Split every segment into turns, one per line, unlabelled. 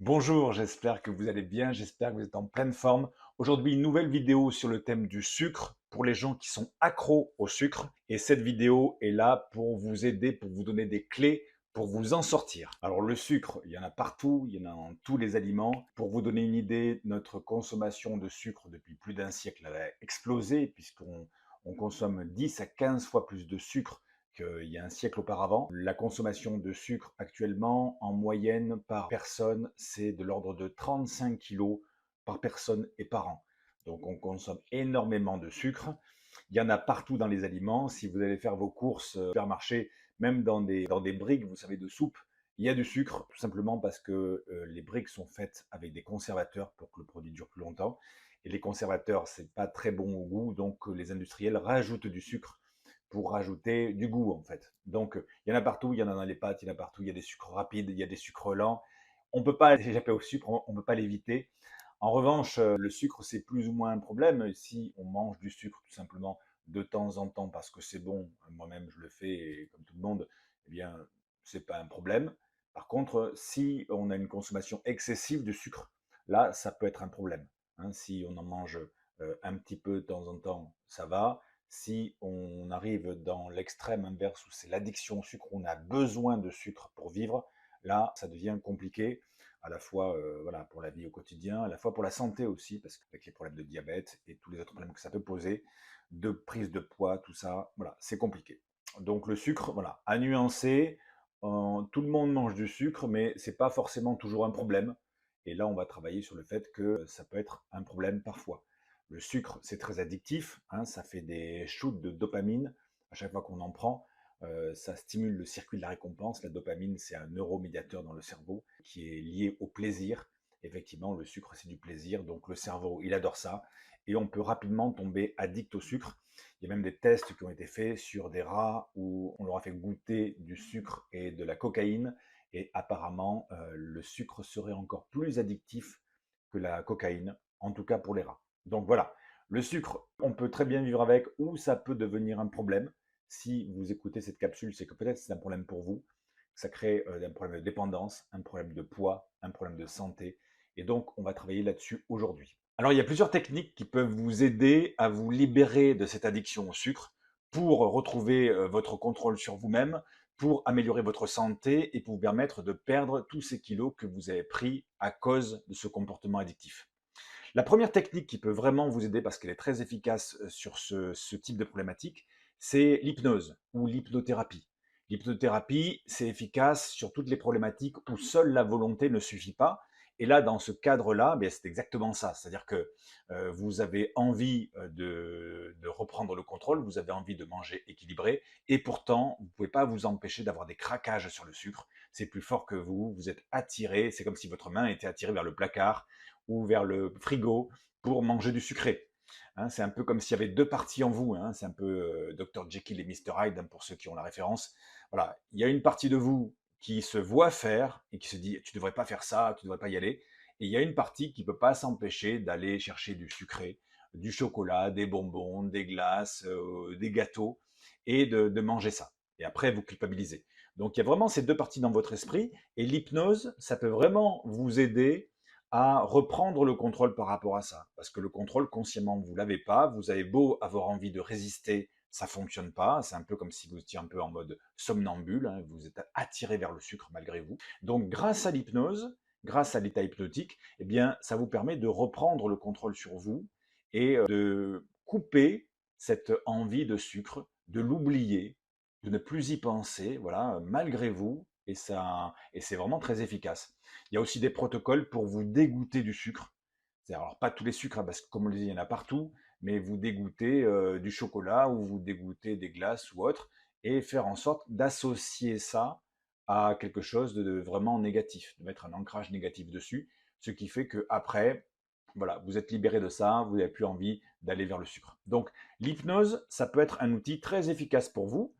Bonjour, j'espère que vous allez bien, j'espère que vous êtes en pleine forme. Aujourd'hui, une nouvelle vidéo sur le thème du sucre pour les gens qui sont accros au sucre. Et cette vidéo est là pour vous aider, pour vous donner des clés pour vous en sortir. Alors le sucre, il y en a partout, il y en a dans tous les aliments. Pour vous donner une idée, notre consommation de sucre depuis plus d'un siècle elle a explosé puisqu'on consomme 10 à 15 fois plus de sucre qu'il y a un siècle auparavant. La consommation de sucre actuellement, en moyenne par personne, c'est de l'ordre de 35 kilos par personne et par an. Donc on consomme énormément de sucre. Il y en a partout dans les aliments. Si vous allez faire vos courses au supermarché, même dans des briques, vous savez, de soupe, il y a du sucre, tout simplement parce que les briques sont faites avec des conservateurs pour que le produit dure plus longtemps. Et les conservateurs, c'est pas très bon au goût, donc les industriels rajoutent du sucre pour rajouter du goût en fait. Donc il y en a partout, il y en a dans les pâtes, il y en a partout, il y a des sucres rapides, il y a des sucres lents. On ne peut pas échapper au sucre, on ne peut pas l'éviter. En revanche, le sucre, c'est plus ou moins un problème. Si on mange du sucre tout simplement de temps en temps parce que c'est bon, moi-même je le fais et comme tout le monde, eh bien, c'est pas un problème. Par contre, si on a une consommation excessive de sucre, là, ça peut être un problème. Hein. Si on en mange un petit peu de temps en temps, ça va. Si on arrive dans l'extrême inverse où c'est l'addiction au sucre, on a besoin de sucre pour vivre, là, ça devient compliqué, à la fois voilà, pour la vie au quotidien, à la fois pour la santé aussi, parce qu'avec les problèmes de diabète et tous les autres problèmes que ça peut poser, de prise de poids, tout ça, voilà, c'est compliqué. Donc le sucre, voilà, à nuancer, tout le monde mange du sucre, mais c'est pas forcément toujours un problème. Et là, on va travailler sur le fait que ça peut être un problème parfois. Le sucre, c'est très addictif, hein, ça fait des shoots de dopamine à chaque fois qu'on en prend. Ça stimule le circuit de la récompense. La dopamine, c'est un neuromédiateur dans le cerveau qui est lié au plaisir. Effectivement, le sucre, c'est du plaisir, donc le cerveau, il adore ça. Et on peut rapidement tomber addict au sucre. Il y a même des tests qui ont été faits sur des rats où on leur a fait goûter du sucre et de la cocaïne. Et apparemment, le sucre serait encore plus addictif que la cocaïne, en tout cas pour les rats. Donc voilà, le sucre, on peut très bien vivre avec ou ça peut devenir un problème. Si vous écoutez cette capsule, c'est que peut-être c'est un problème pour vous. Ça crée un problème de dépendance, un problème de poids, un problème de santé. Et donc, on va travailler là-dessus aujourd'hui. Alors, il y a plusieurs techniques qui peuvent vous aider à vous libérer de cette addiction au sucre pour retrouver votre contrôle sur vous-même, pour améliorer votre santé et pour vous permettre de perdre tous ces kilos que vous avez pris à cause de ce comportement addictif. La première technique qui peut vraiment vous aider, parce qu'elle est très efficace sur ce type de problématique, c'est l'hypnose ou l'hypnothérapie. L'hypnothérapie, c'est efficace sur toutes les problématiques où seule la volonté ne suffit pas. Et là, dans ce cadre-là, ben, c'est exactement ça. C'est-à-dire que vous avez envie de reprendre le contrôle, vous avez envie de manger équilibré, et pourtant, vous ne pouvez pas vous empêcher d'avoir des craquages sur le sucre. C'est plus fort que vous, vous êtes attiré, c'est comme si votre main était attirée vers le placard ou vers le frigo pour manger du sucré. Hein, c'est un peu comme s'il y avait deux parties en vous. Hein, c'est un peu Dr Jekyll et Mr Hyde, hein, pour ceux qui ont la référence. Voilà, il y a une partie de vous qui se voit faire et qui se dit tu ne devrais pas faire ça, tu ne devrais pas y aller. Et il y a une partie qui ne peut pas s'empêcher d'aller chercher du sucré, du chocolat, des bonbons, des glaces, des gâteaux, et de manger ça. Et après, vous culpabilisez. Donc il y a vraiment ces deux parties dans votre esprit, et l'hypnose, ça peut vraiment vous aider à reprendre le contrôle par rapport à ça. Parce que le contrôle, consciemment, vous ne l'avez pas. Vous avez beau avoir envie de résister, ça ne fonctionne pas. C'est un peu comme si vous étiez un peu en mode somnambule. Hein, vous êtes attiré vers le sucre malgré vous. Donc, grâce à l'hypnose, grâce à l'état hypnotique, eh bien, ça vous permet de reprendre le contrôle sur vous et de couper cette envie de sucre, de l'oublier, de ne plus y penser, voilà, malgré vous, et c'est vraiment très efficace. Il y a aussi des protocoles pour vous dégoûter du sucre. Alors pas tous les sucres, hein, parce que comme on le dit, il y en a partout, mais vous dégoûter du chocolat ou vous dégoûter des glaces ou autre, et faire en sorte d'associer ça à quelque chose de vraiment négatif, de mettre un ancrage négatif dessus, ce qui fait que après, voilà, vous êtes libéré de ça, vous n'avez plus envie d'aller vers le sucre. Donc l'hypnose, ça peut être un outil très efficace pour vous.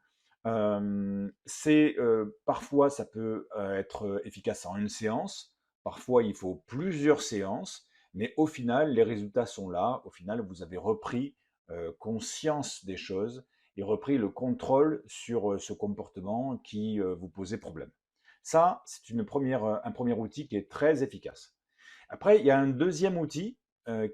Parfois, ça peut être efficace en une séance. Parfois, il faut plusieurs séances. Mais au final, les résultats sont là. Au final, vous avez repris conscience des choses et repris le contrôle sur ce comportement qui vous posait problème. Ça, c'est un premier outil qui est très efficace. Après, il y a un deuxième outil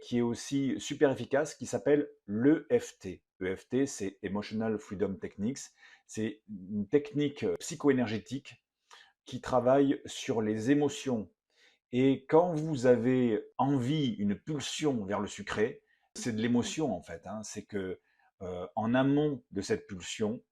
qui est aussi super efficace qui s'appelle l'EFT. L'EFT, c'est Emotional Freedom Techniques. C'est une technique psycho-énergétique qui travaille sur les émotions. Et quand vous avez envie, une pulsion vers le sucré, c'est de l'émotion en fait, hein. C'est que en amont de cette pulsion,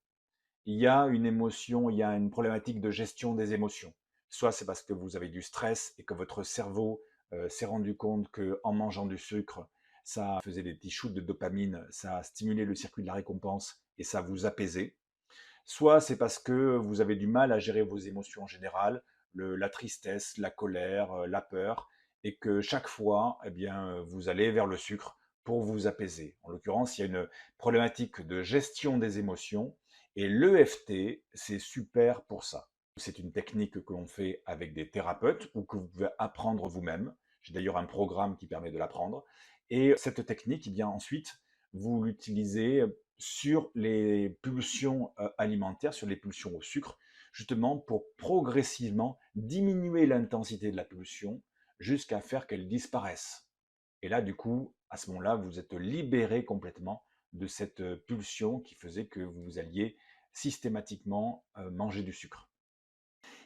il y a une émotion, il y a une problématique de gestion des émotions. Soit c'est parce que vous avez du stress et que votre cerveau s'est rendu compte qu'en mangeant du sucre, ça faisait des petits shoots de dopamine, ça a stimulé le circuit de la récompense et ça vous apaisait. Soit c'est parce que vous avez du mal à gérer vos émotions en général, la tristesse, la colère, la peur, et que chaque fois, eh bien, vous allez vers le sucre pour vous apaiser. En l'occurrence, il y a une problématique de gestion des émotions, et l'EFT, c'est super pour ça. C'est une technique que l'on fait avec des thérapeutes ou que vous pouvez apprendre vous-même. J'ai d'ailleurs un programme qui permet de l'apprendre. Et cette technique, eh bien, ensuite, vous l'utilisez sur les pulsions alimentaires, sur les pulsions au sucre, justement pour progressivement diminuer l'intensité de la pulsion jusqu'à faire qu'elle disparaisse. Et là, du coup, à ce moment-là, vous êtes libéré complètement de cette pulsion qui faisait que vous alliez systématiquement manger du sucre.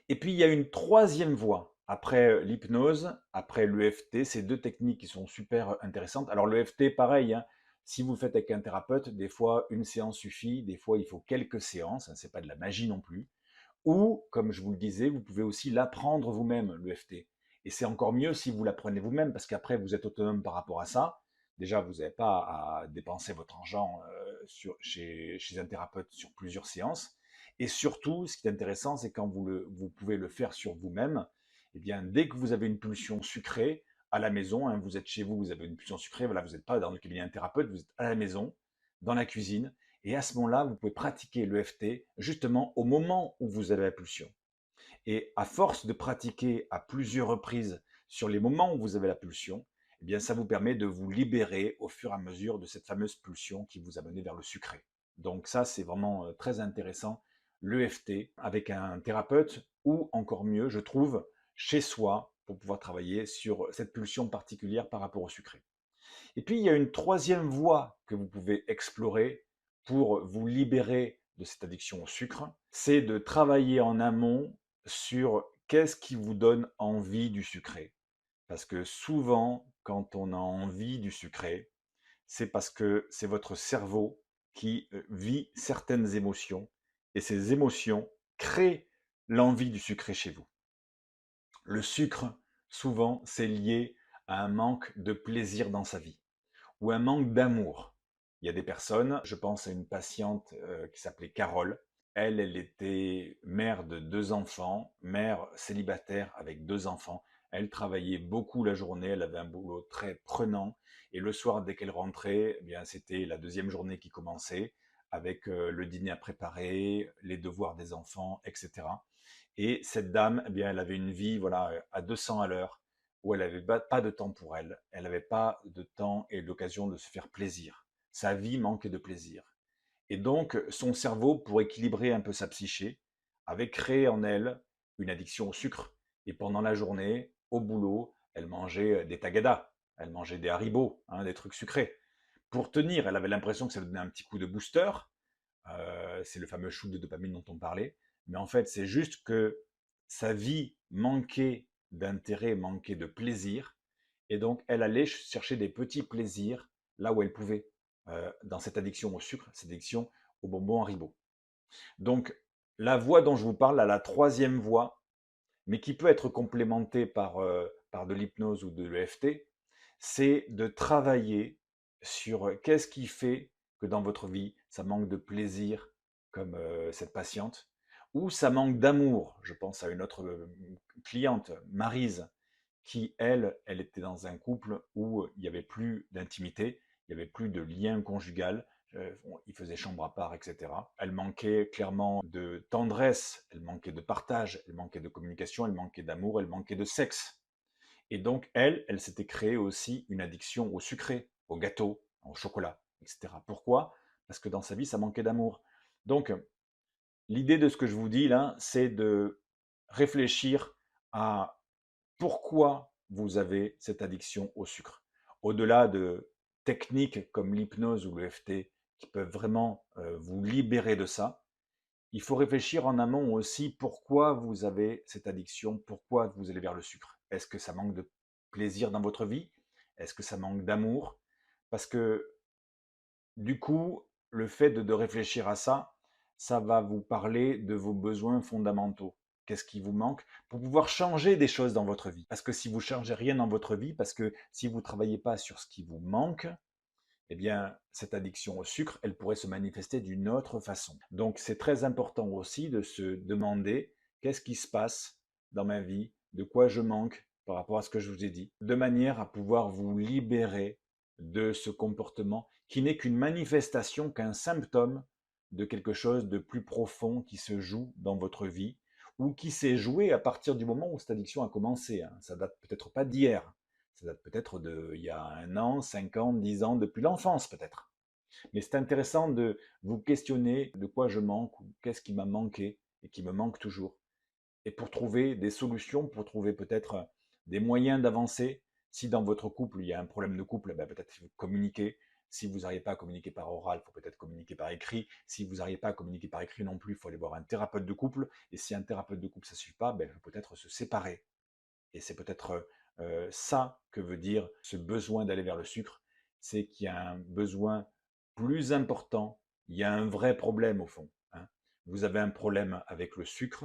Et puis, il y a une troisième voie. Après l'hypnose, après l'EFT, ces deux techniques qui sont super intéressantes. Alors l'EFT, pareil, hein, si vous le faites avec un thérapeute, des fois une séance suffit, des fois il faut quelques séances, hein, c'est pas de la magie non plus. Ou, comme je vous le disais, vous pouvez aussi l'apprendre vous-même, l'EFT. Et c'est encore mieux si vous l'apprenez vous-même, parce qu'après vous êtes autonome par rapport à ça. Déjà, vous n'avez pas à dépenser votre argent chez un thérapeute sur plusieurs séances. Et surtout, ce qui est intéressant, c'est quand vous pouvez le faire sur vous-même, eh bien, dès que vous avez une pulsion sucrée à la maison, hein, vous êtes chez vous, vous avez une pulsion sucrée, voilà, vous n'êtes pas dans le cabinet d'un thérapeute, vous êtes à la maison, dans la cuisine, et à ce moment-là, vous pouvez pratiquer l'EFT justement au moment où vous avez la pulsion. Et à force de pratiquer à plusieurs reprises sur les moments où vous avez la pulsion, eh bien, ça vous permet de vous libérer au fur et à mesure de cette fameuse pulsion qui vous a mené vers le sucré. Donc ça, c'est vraiment très intéressant, l'EFT, avec un thérapeute ou encore mieux, je trouve, chez soi, pour pouvoir travailler sur cette pulsion particulière par rapport au sucré. Et puis, il y a une troisième voie que vous pouvez explorer pour vous libérer de cette addiction au sucre, c'est de travailler en amont sur qu'est-ce qui vous donne envie du sucré. Parce que souvent, quand on a envie du sucré, c'est parce que c'est votre cerveau qui vit certaines émotions et ces émotions créent l'envie du sucré chez vous. Le sucre, souvent, c'est lié à un manque de plaisir dans sa vie ou un manque d'amour. Il y a des personnes, je pense à une patiente qui s'appelait Carole. Elle était mère de deux enfants, mère célibataire avec deux enfants. Elle travaillait beaucoup la journée, elle avait un boulot très prenant. Et le soir, dès qu'elle rentrait, eh bien, c'était la deuxième journée qui commençait, avec le dîner à préparer, les devoirs des enfants, etc. Et cette dame, eh bien, elle avait une vie voilà, à 200 à l'heure, où elle n'avait pas de temps pour elle. Elle n'avait pas de temps et d'occasion de se faire plaisir. Sa vie manquait de plaisir. Et donc, son cerveau, pour équilibrer un peu sa psyché, avait créé en elle une addiction au sucre. Et pendant la journée, au boulot, elle mangeait des tagadas, elle mangeait des haribots, hein, des trucs sucrés. Pour tenir, elle avait l'impression que ça lui donnait un petit coup de booster. C'est le fameux shoot de dopamine dont on parlait. Mais en fait, c'est juste que sa vie manquait d'intérêt, manquait de plaisir. Et donc, elle allait chercher des petits plaisirs là où elle pouvait, dans cette addiction au sucre, cette addiction aux bonbons Haribo. Donc, la voie dont je vous parle, la troisième voie, mais qui peut être complémentée par de l'hypnose ou de l'EFT, c'est de travailler sur qu'est-ce qui fait que dans votre vie, ça manque de plaisir, comme cette patiente, ou ça manque d'amour. Je pense à une autre cliente, Marise, qui, elle était dans un couple où il n'y avait plus d'intimité, il n'y avait plus de lien conjugal, ils faisaient chambre à part, etc. Elle manquait clairement de tendresse, elle manquait de partage, elle manquait de communication, elle manquait d'amour, elle manquait de sexe. Et donc, elle s'était créée aussi une addiction au sucré, au gâteau, au chocolat, etc. Pourquoi? Parce que dans sa vie, ça manquait d'amour. Donc, l'idée de ce que je vous dis là, c'est de réfléchir à pourquoi vous avez cette addiction au sucre. Au-delà de techniques comme l'hypnose ou le l'EFT qui peuvent vraiment vous libérer de ça, il faut réfléchir en amont aussi pourquoi vous avez cette addiction, pourquoi vous allez vers le sucre. Est-ce que ça manque de plaisir dans votre vie? Est-ce que ça manque d'amour? Parce que du coup, le fait de réfléchir à ça, ça va vous parler de vos besoins fondamentaux. Qu'est-ce qui vous manque pour pouvoir changer des choses dans votre vie? Parce que si vous ne changez rien dans votre vie, parce que si vous ne travaillez pas sur ce qui vous manque, eh bien, cette addiction au sucre, elle pourrait se manifester d'une autre façon. Donc, c'est très important aussi de se demander qu'est-ce qui se passe dans ma vie, de quoi je manque par rapport à ce que je vous ai dit, de manière à pouvoir vous libérer de ce comportement qui n'est qu'une manifestation, qu'un symptôme de quelque chose de plus profond qui se joue dans votre vie ou qui s'est joué à partir du moment où cette addiction a commencé. Hein. Ça date peut-être pas d'hier, ça date peut-être d'il y a 1 an, 5 ans, 10 ans, depuis l'enfance peut-être. Mais c'est intéressant de vous questionner de quoi je manque ou qu'est-ce qui m'a manqué et qui me manque toujours. Et pour trouver des solutions, pour trouver peut-être des moyens d'avancer. Si dans votre couple, il y a un problème de couple, ben peut-être communiquer. Si vous n'arrivez pas à communiquer par oral, il faut peut-être communiquer par écrit. Si vous n'arrivez pas à communiquer par écrit non plus, il faut aller voir un thérapeute de couple. Et si un thérapeute de couple, ça ne suffit pas, ben, il faut peut-être se séparer. Et c'est peut-être ça que veut dire ce besoin d'aller vers le sucre, c'est qu'il y a un besoin plus important, il y a un vrai problème au fond. Hein. Vous avez un problème avec le sucre,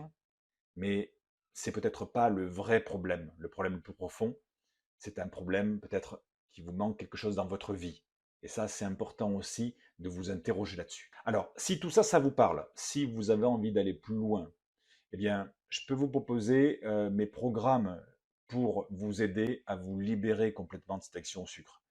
mais c'est peut-être pas le vrai problème. Le problème le plus profond, c'est un problème peut-être qui vous manque quelque chose dans votre vie. Et ça, c'est important aussi de vous interroger là-dessus. Alors, si tout ça, ça vous parle, si vous avez envie d'aller plus loin, eh bien, je peux vous proposer mes programmes pour vous aider à vous libérer complètement de cette addiction au sucre.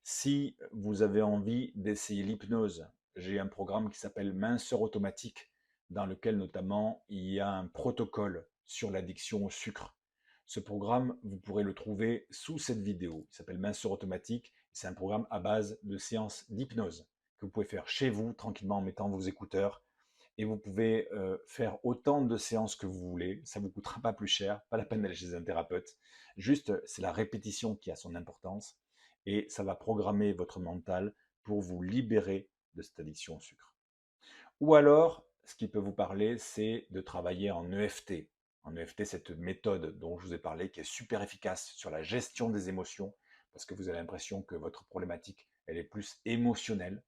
Si vous avez envie d'essayer l'hypnose, j'ai un programme qui s'appelle Minceur automatique, dans lequel notamment il y a un protocole sur l'addiction au sucre. Ce programme, vous pourrez le trouver sous cette vidéo. Il s'appelle Minceur automatique. C'est un programme à base de séances d'hypnose que vous pouvez faire chez vous tranquillement en mettant vos écouteurs et vous pouvez faire autant de séances que vous voulez. Ça ne vous coûtera pas plus cher, pas la peine d'aller chez un thérapeute. Juste, c'est la répétition qui a son importance et ça va programmer votre mental pour vous libérer de cette addiction au sucre. Ou alors, ce qui peut vous parler, c'est de travailler en EFT. En EFT, cette méthode dont je vous ai parlé, qui est super efficace sur la gestion des émotions, parce que vous avez l'impression que votre problématique, elle est plus émotionnelle.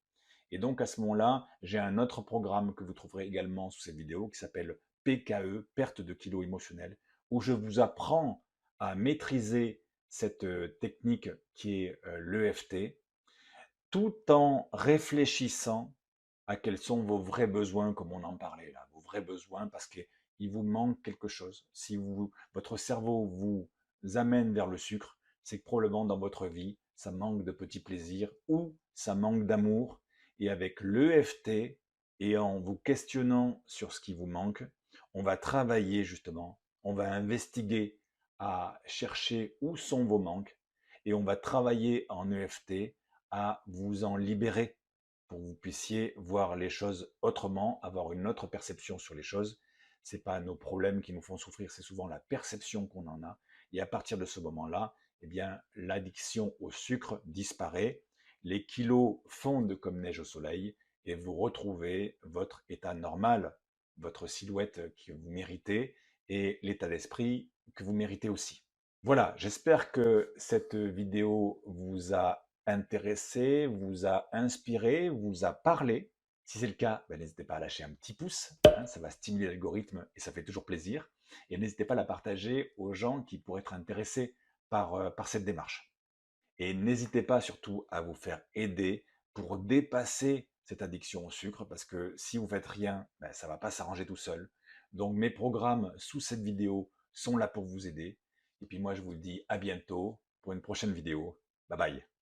Et donc à ce moment-là, j'ai un autre programme que vous trouverez également sous cette vidéo qui s'appelle PKE, perte de kilos émotionnels, où je vous apprends à maîtriser cette technique qui est l'EFT, tout en réfléchissant à quels sont vos vrais besoins, comme on en parlait là, vos vrais besoins, parce qu'il vous manque quelque chose. Si votre cerveau vous amène vers le sucre, c'est que probablement dans votre vie, ça manque de petits plaisirs ou ça manque d'amour. Et avec l'EFT, et en vous questionnant sur ce qui vous manque, on va travailler justement, on va investiguer à chercher où sont vos manques, et on va travailler en EFT à vous en libérer pour que vous puissiez voir les choses autrement, avoir une autre perception sur les choses. Ce n'est pas nos problèmes qui nous font souffrir, c'est souvent la perception qu'on en a. Et à partir de ce moment-là, eh bien, l'addiction au sucre disparaît, les kilos fondent comme neige au soleil et vous retrouvez votre état normal, votre silhouette que vous méritez et l'état d'esprit que vous méritez aussi. Voilà, j'espère que cette vidéo vous a intéressé, vous a inspiré, vous a parlé. Si c'est le cas, ben, n'hésitez pas à lâcher un petit pouce, hein, ça va stimuler l'algorithme et ça fait toujours plaisir. Et n'hésitez pas à la partager aux gens qui pourraient être intéressés par cette démarche. Et n'hésitez pas surtout à vous faire aider pour dépasser cette addiction au sucre, parce que si vous faites rien, ben, ça ne va pas s'arranger tout seul. Donc mes programmes sous cette vidéo sont là pour vous aider. Et puis moi je vous dis à bientôt pour une prochaine vidéo. Bye bye.